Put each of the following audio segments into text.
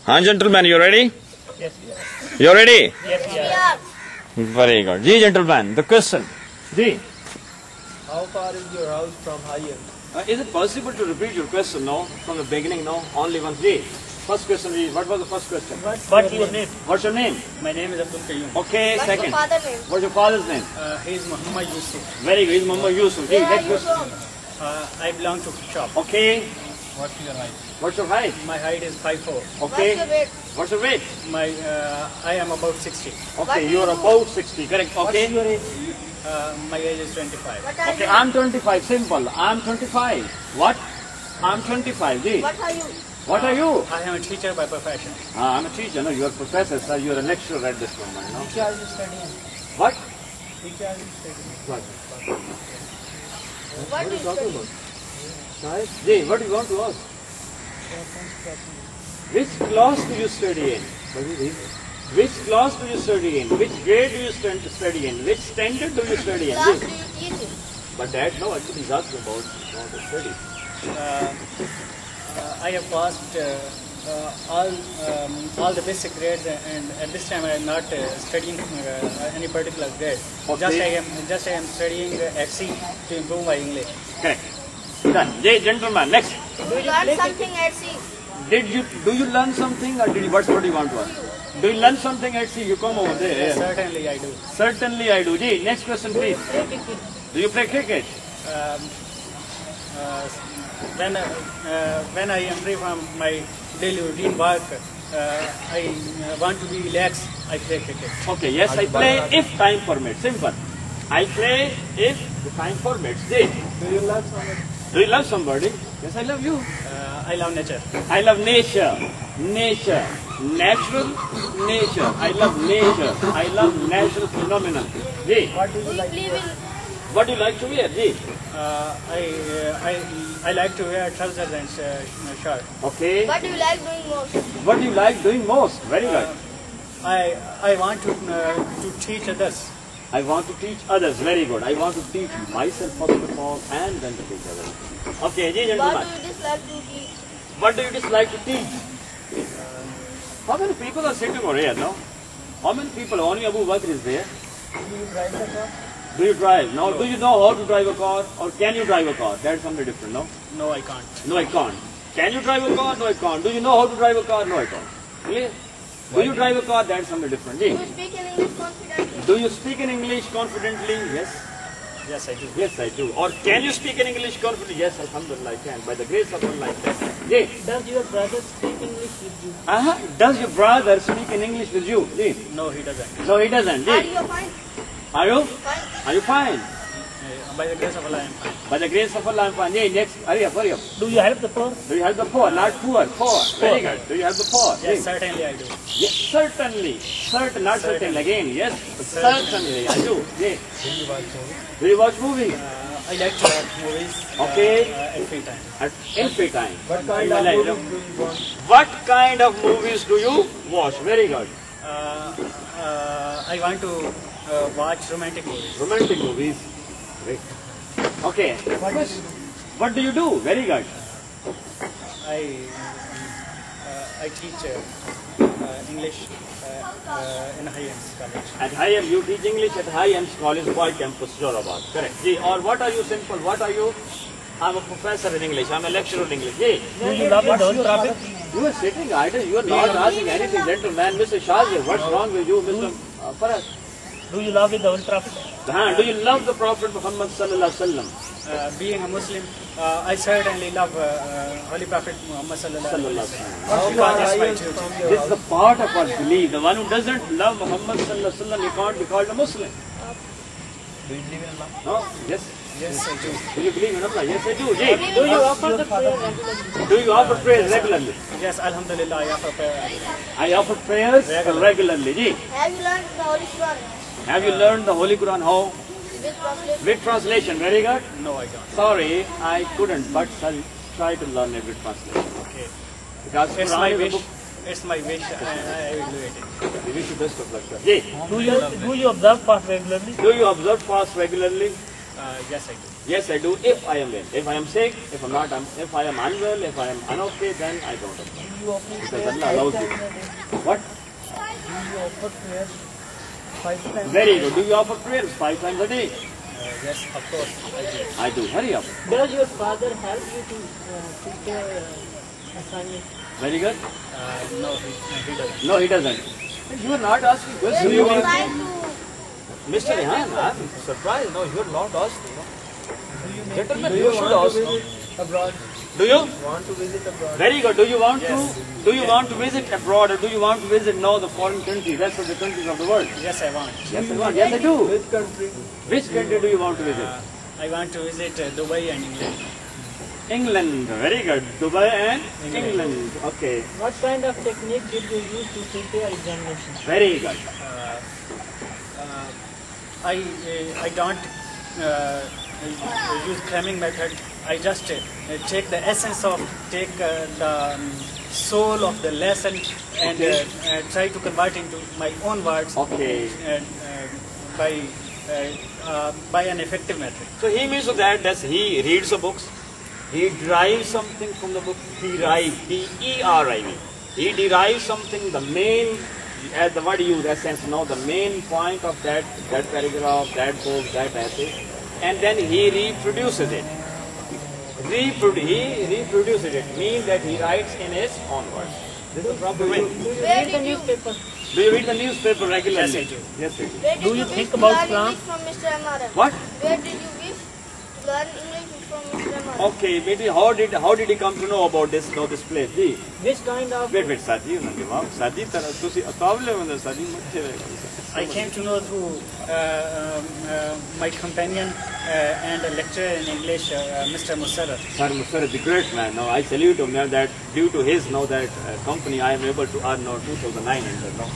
Huh, gentlemen, you ready? Yes. You ready? Yes, yes. Very good. Ji, gentlemen, the question. Ji. How far is your house from Hayyan? Is it possible to repeat your question, no? From the beginning, no? Only once. Ji. First question, Ji. What was the first question? What's your name? What's your name? My name is Abdul Qayyum. Okay, What's second. your father's name? What's your father's name? He is Muhammad Yusuf. Very good. He's Muhammad Yusuf. Ji, Where are next you question. from? I belong to shop. Okay. What's your height? What's your height? My height is 5'4". Okay. What's your weight? What's your weight? I am about 60. What Okay, do you you are do? about 60. Correct. Okay. My age is 25. What are Okay, you? I'm 25. Simple. I'm 25. What? I'm 25. Ji. What are you? What are you? I am a teacher by profession. I'm a teacher. No, you're a professor, sir. You're a lecturer at this moment. No. Which are you studying? What? Which are you studying? What? What do you study? Ji, what do you want to ask? Which class do you study in? Which class do you study in? Which grade do you study in? Which standard do you study in? Class Ji. do you teach in? But Dad, no, actually he's asking about the study. I have passed all the basic grades, and at this time I am not studying any particular grade. Okay. Just I am studying HC to improve my English. Correct. Done. Jay, gentlemen, next. Do you learn something at sea? Do you learn something or what do you want to ask? Do you learn something at sea? You come over there. Certainly I do. Certainly I do. Jay, next question please. Do you play cricket? When I am free from my daily routine work, I want to be relaxed, I play cricket. Okay, yes, I play if time permits. Simple. I play if the time permits. Jay, Do you love something? do you love somebody? Yes, I love you. I love nature. I love nature. Nature. Natural nature. I love nature. I love natural phenomena. Jay, What do Do you believe in? what do you like to wear? Jay? I like to wear trousers and shirt. Okay. What do you like doing most? What do you like doing most? Very good. I want to teach others. I want to teach others. Very good. I want to teach myself first of all and then to teach others. Okay, ji, What gentlemen. do you dislike to teach? What do you dislike to teach? How many people are sitting over here, no? How many people? Only Abu Bakr is there. Do you drive the car? Do you drive? No. Do you know how to drive a car? Or can you drive a car? That's something different, no? No, I can't. No, I can't. Can you drive a car? No, I can't. Do you know how to drive a car? No, I can't. Clear? Do you drive a car? That's something different. Do Ji. you speak in English confidently? Do you speak in English confidently? Yes. Yes, I do. Yes, I do. Or can you speak in English confidently? Yes, Alhamdulillah, I can. By the grace of Allah, I can. Ji. Does your brother speak English with you? Does your brother speak in English with you? Ji. No, he doesn't. No, he doesn't. Are Ji. you fine? Are you? Fine. Are you fine? By the grace of Allah, I am fine. By the grace of Allah, I'm fine. Ji, next. Hurry up, hurry up. Do you help the poor? Do you help the poor? Not poor. Poor. Very good. Do you help the poor? Yes, Ji. certainly I do. Yes, certainly. Certain, not certain again. Yes, certainly. I do. Ji. Do you watch movies? I like to watch movies Okay. at free time. In free time. What kind of movies do you watch? What kind of movies do you watch? Very good. I want to watch romantic movies. Romantic movies. Great. Okay. What do you do? Very good. I teach English in Hayyan's College. At Hayyan, you teach English at Hayyan's College, Boy Campus, Jorabad. Correct. Ji, or what are you? Simple. What are you? I'm a professor in English. I'm a lecturer in English. Ji. Do you love the whole traffic? You are sitting idle. You are not asking anything, gentleman. Mr. Shazia, what's wrong with you, Mr. Farad? Do you love the whole traffic? Do you love the Prophet Muhammad sallallahu alaihi wasallam? Being a Muslim, I certainly love Holy Prophet Muhammad sallallahu alaihi wasallam. Because it's my duty. This is the part of our belief. The one who doesn't love Muhammad sallallahu alaihi wasallam, he can't be called a Muslim. Do you believe in Allah? No? Yes. Yes, I do. Do you believe in Allah? Yes, I do. Ji. Do you offer the prayer regularly? Do you offer prayers regularly? Yes, Alhamdulillah, I offer prayer regularly. I offer prayers regularly. Ji. Have you learned the Holy Quran? Have you learned the Holy Quran? How? With translation? With translation. Very good. No, I don't. Sorry, I couldn't, but I'll try to learn it with translation. Okay. Because It's Quran my is a wish. book. It's my wish. I will do it. We wish you best of luck, sir. Ji. Do you observe fast regularly? Do you observe fast regularly? Yes, I do. Yes, I do. If I am well. If I am sick, if I'm not, if I am unwell, if I am unokay, then I don't apply. You offer Because prayers Allah allows 5 you. times a day. What? You offer prayers 5 times. Very good. Do you offer prayers 5 times a day? Yes, of course, I do. I do. Hurry up. Does your father help you to prepare assignment? Very good. No, he doesn't. No, he doesn't. You are not asking Where questions. do You you mean, try to Mr. Rehan, I'm surprised. No, you are not asking. No. Gentlemen, Do you you should want ask. to No. visit abroad? Do you? Want to visit abroad? Very good. Do you want Yes. to? Do you want to visit abroad, or do you want to visit now the foreign countries, rest of the countries of the world? Yes, I want. Yes, I want. Yes, I do. Which country? Which country do you want to visit? I want to visit Dubai and England. England. Very good. Dubai and England. Okay. What kind of technique did you use to prepare examination? Very good. I don't use cramming method. I just take the essence of, the soul of the lesson and Okay. try to convert into my own words Okay. by an effective method. So he means that he reads the books, he derives something from the book, derive, D-E-R-I-V. He derives something, the main, as the word used, essence, the main point of that paragraph, that book, that essay, and then he reproduces it. He reproduces it, means that he writes in his own words. This is the proper way. Do you Where read the did you- newspaper? Do you read the newspaper regularly? Yes, I do. Yes, I do. Where did Do you wish think to about learn Islam? English from Mr. MRM? What? Where did you wish to learn English from Mr. MRM? Okay, maybe how did he come to know about this place? Ji. Which kind of Wait, Sadi, Sadi, तुसी अकावले में Sadi मच्छे रहेगा. I came to know through my companion and a lecturer in English, Mr. Musarraf. Sir Musarraf, the great man. Now I salute him. Now that due to his company, I am able to earn now 2,900 now,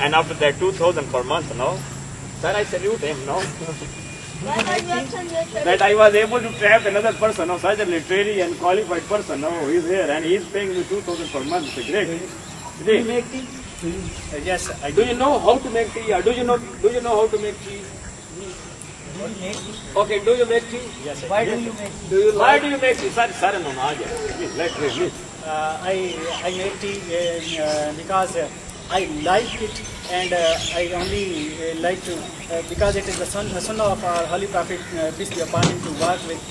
and after that 2,000 per month now. Sir, I salute him now. Why are you absent here? That I was able to trap another person, now such a literary and qualified person. Now he is here and he is paying me 2,000 per month. It's great. do you make tea? Yes, I Do do. you know how to make tea? Or do you know how to make tea? Okay, do you make tea? Yes, I Why do. do you make tea? Why do you make tea? Sir, no, please, please. I make tea because I like it, and I only like to because it is the sunnah of our Holy Prophet, peace be upon him, to work with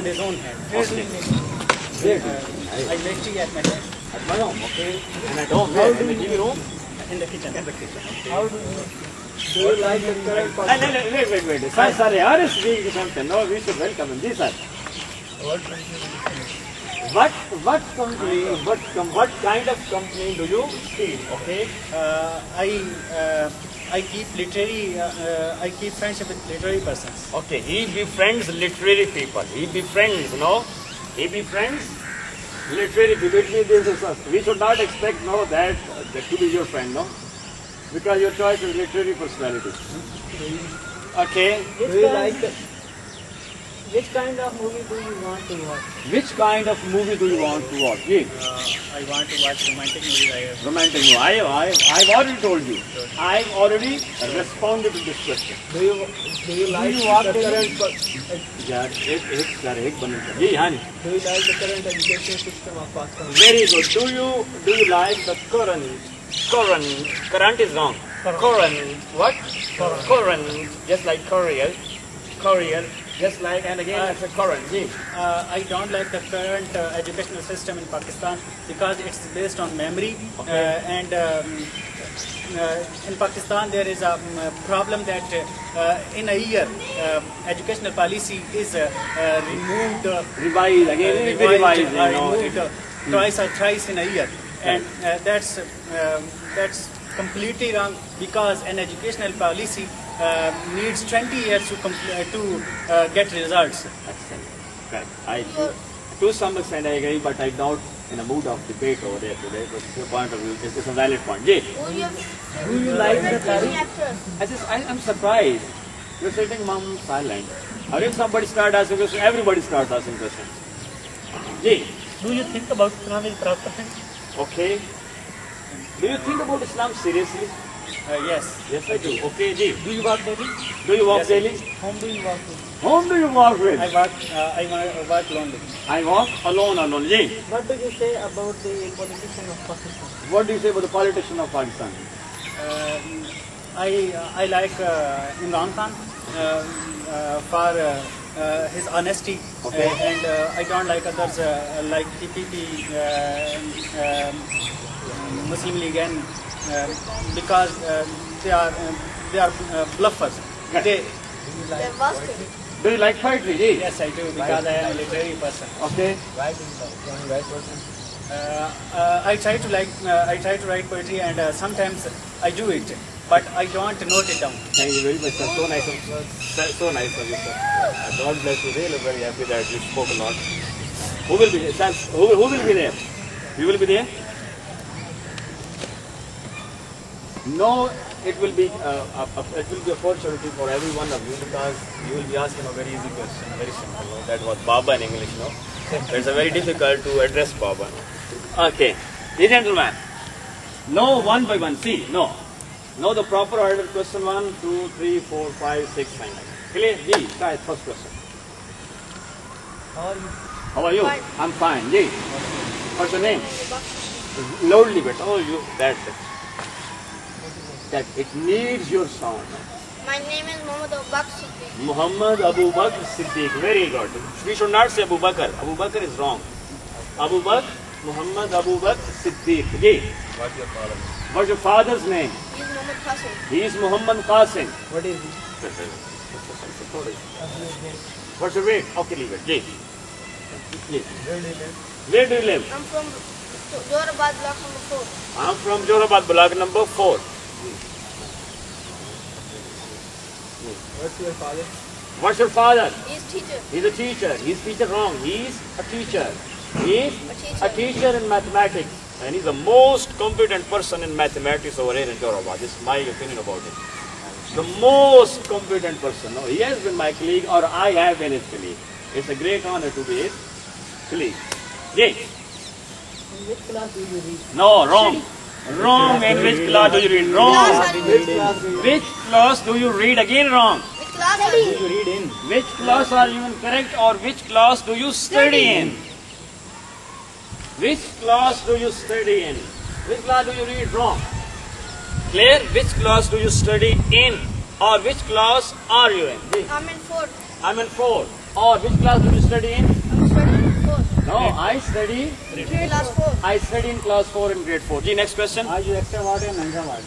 his own hand. Where do you make tea? Great. I make tea at my home, At my home, okay. And at home, where? In the living room? in the kitchen. How do you like the current policy? Wait. Sir, here is being something. No, we should welcome him. This, sir. What kind of company do you keep? Okay. I keep I keep friendship with literary persons. Okay, he befriends literary people. He befriends literary people. It means this is, we should not expect that to be your friend, no? Because your choice is literary personality. Okay. Which kind of movie do you want to watch? Which kind of movie do you want to watch? Yeah. I want to watch romantic movies. Romantic movie. I've already told you. I've already responded to this question. Do you like the current यार एक बनना चाहिए जी हाँ जी. Do you like the current education system of Pakistan? Very good. Do you like the current is wrong. Current what? Current, just like courier, just like, and again it's a current. Ji. I don't like the current educational system in Pakistan because it's based on memory, and in Pakistan there is a problem that in a year educational policy is removed, Revise again. It will be revised. You know. removed twice or thrice in a year, and that's completely wrong because an educational policy needs 20 years to get results. Excellent. Correct. To some extent I agree, but I'm not in a mood of debate over there today. But your point of view is a valid point. Jay, Do you like the favorite actors? I'm surprised. You're sitting mom silent. Or if somebody starts asking questions, everybody starts asking questions. Jay, Do you think about Islamic propaganda? okay. Do you think about Islam seriously? Yes. Yes, I do. Okay, Ji. Do you walk daily? Do you walk Yes, I daily? Whom do you walk with? Whom do you walk with? I work lonely. I walk alone, Ji. What do you say about the politician of Pakistan? What do you say about the politician of Pakistan? I like Imran Khan for his honesty, Okay. and I don't like others like TPP, Muslim League, and because they are bluffers. Yes. They're busted. Do you like poetry, Ji? Yes, I do, because I am a literary person. Okay. I try to write poetry, and sometimes I do it, but I don't note it down. Thank you very much, sir. So nice of so nice of you, sir. God bless you. Really very happy that you spoke a lot. Who will be there? Sir, who will be there? You will be there? No, it will be a opportunity for every one of you, because you will be asking a very easy question, very simple. No? That was Baba in English, no? It's a very difficult to address Baba. Okay, ladies and gentlemen, no one by one. See, no. Know the proper order. Question 1, 2, 3, 4, 5, 6, 7. Clear? Ji, try first question. How are you? How are you? Fine. I'm fine. Ji, what's your name? Loudly, but oh, you that it needs your sound. My name is Muhammad Abu Bakr Siddiq. Muhammad Abu Bakr Siddiq. Very good. We should not say Abu Bakr. Abu Bakr is wrong. Abu Bakr, Muhammad Abu Bakr Siddiq. Ji, What's your father? what's your father's name? He's Muhammad Qasim. He is Muhammad Qasim. What is it? What's your weight? Okay, leave it. Ji. Ji. Where do you live? Where do you live? I'm from Jorabad block number 4. I'm from Jorabad block number 4. What's your father? What's your father? He's teacher. He's a teacher. He's teacher wrong. He's a teacher. He's A a teacher in mathematics. And he's the most competent person in mathematics over here in Jorabad. This is my opinion about it. The most competent person. No, he has been my colleague, or I have been his colleague. It's a great honor to be his colleague. Yay. In which class do you read? No, wrong. Wrong. In which class do you read? Wrong. Class are you Which in? class do you read? Which class do you read? Again wrong. Which class are you? You read in. Which class are you in correct, or which class do you study in? Which class do you study in? Which class do you read wrong? Clear? Which class do you study in? Or which class are you in? I'm in 4th. I'm in 4. Or which class do you study in? I'm studying in 4th. No, I study Class 4. in class 4 in grade 4. Ji, next question. Are you extrovert and introvert?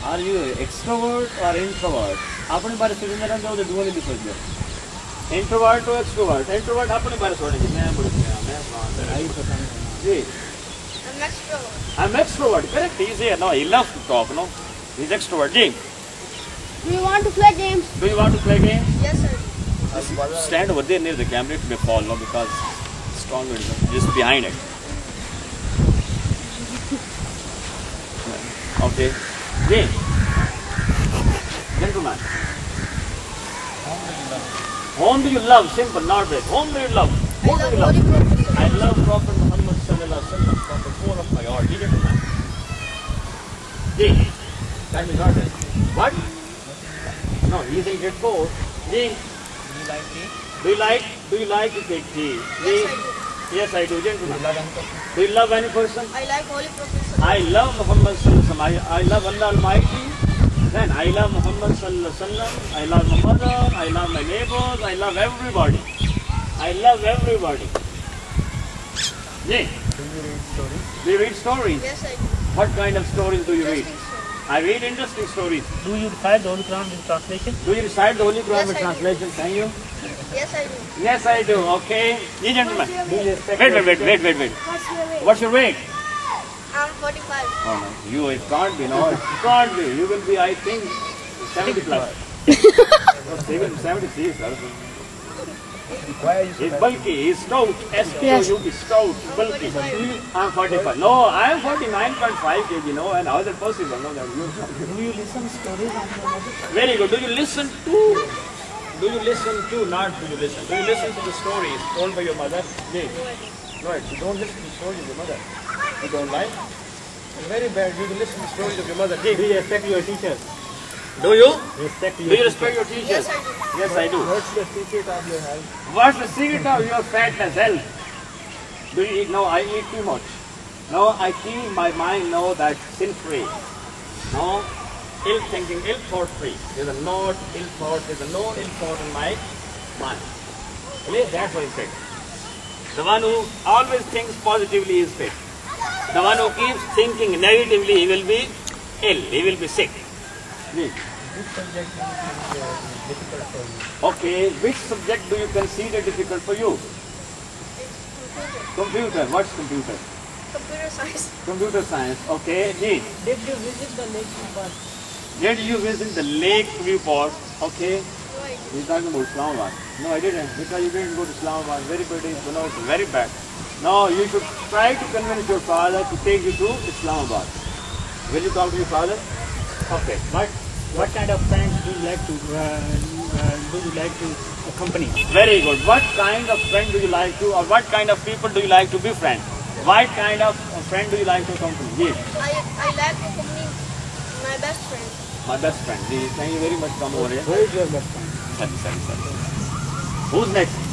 Are you extrovert or introvert? अपने बारे में सोचने लगा तो दोनों भी सोच लो. Introvert or extrovert? Introvert अपने बारे में सोचेंगे. मैं बोल रहा हूँ. जी. I'm extrovert. I'm extrovert. Correct. He's here. No, he loves to talk. No, he's extrovert. Ji, Do you want to play games? do you want to play game? Yes, sir. Stand over there near the camera. It may fall. No, because strong wind is just behind it. Okay. Ji, gentlemen. Whom do you love? Simple, not big. Whom do you love? Who do I you love love? Holy Prophet. I love Prophet Muhammad sallallahu alaihi wasallam from the core of my heart. He did that. Ji, can we got it? What? No, he's in grade 4. Ji, do you like to take tea? Ji, Yes, I do. yes, I do, gentlemen. Do you love any person? I like Holy Prophet. I love Muhammad sallallahu alaihi wasallam. I love Allah Almighty. Then I love Muhammad sallallahu alaihi wasallam. I love my mother. I love my neighbors. I love everybody. I love everybody. Yeah. Do you read stories? Do you read stories? Yes, I do. What kind of stories do you read? Interesting story. I read interesting stories. Do you recite the Holy Quran with translation? Do you recite the Holy Quran Yes, with I do. translation? Can you? Yes, I do. Yes, I do. Okay. Yeah, gentlemen. Do you respect Wait. What's your weight? What's your weight? I'm 45. Oh no. You, it can't be. No, it can't be. You will be, I think, 70 plus. No, 73, sir. Why are you so He's bad? bulky, he's stout. S-T-O-U-P, stout, bulky. 45. I'm 45. No, I am 49.5 kg, no, and how is it possible? No, that you. Do you listen stories on your mother? Very good. Do you listen to, not do you listen? Do you listen to the stories told by your mother? No, you don't listen to the stories of your mother. You don't like? Very bad. You listen to stories of your mother. Do you respect your teachers? Do you? Respect Do your you respect your teachers? Yes, I do. Yes, I do. What's the secret of your health? What's the secret of your fatness health? Do you eat? No, I eat too much. No, I keep my mind know that sin free. No ill thinking, ill thought free. There's a no ill thought, there's a no ill thought in my mind. Okay, that's why it's fit. The one who always thinks positively is fit. The one who keeps thinking negatively, he will be ill, he will be sick. Yes. Which subject do you think is difficult for you? Okay, which subject do you consider difficult for you? Computer. What's computer? Computer science. Computer science. Okay. Neat. Did you visit the lake before? Did you visit the lake viewport? Okay. No, I didn't. He's talking about Islamabad. No, I didn't. Because you didn't go to Islamabad. Very pretty. You know, it's very bad. No, you should try to convince your father to take you to Islamabad. Will you talk to your father? Okay. What kind of friends do you like to accompany? Very good. What kind of friend do you like to, or what kind of people do you like to befriend? What kind of friend do you like to accompany? Yes. I like to accompany my best friend. My best friend. Thank you very much. Come over here. Who is your best friend? Sorry. Who's next?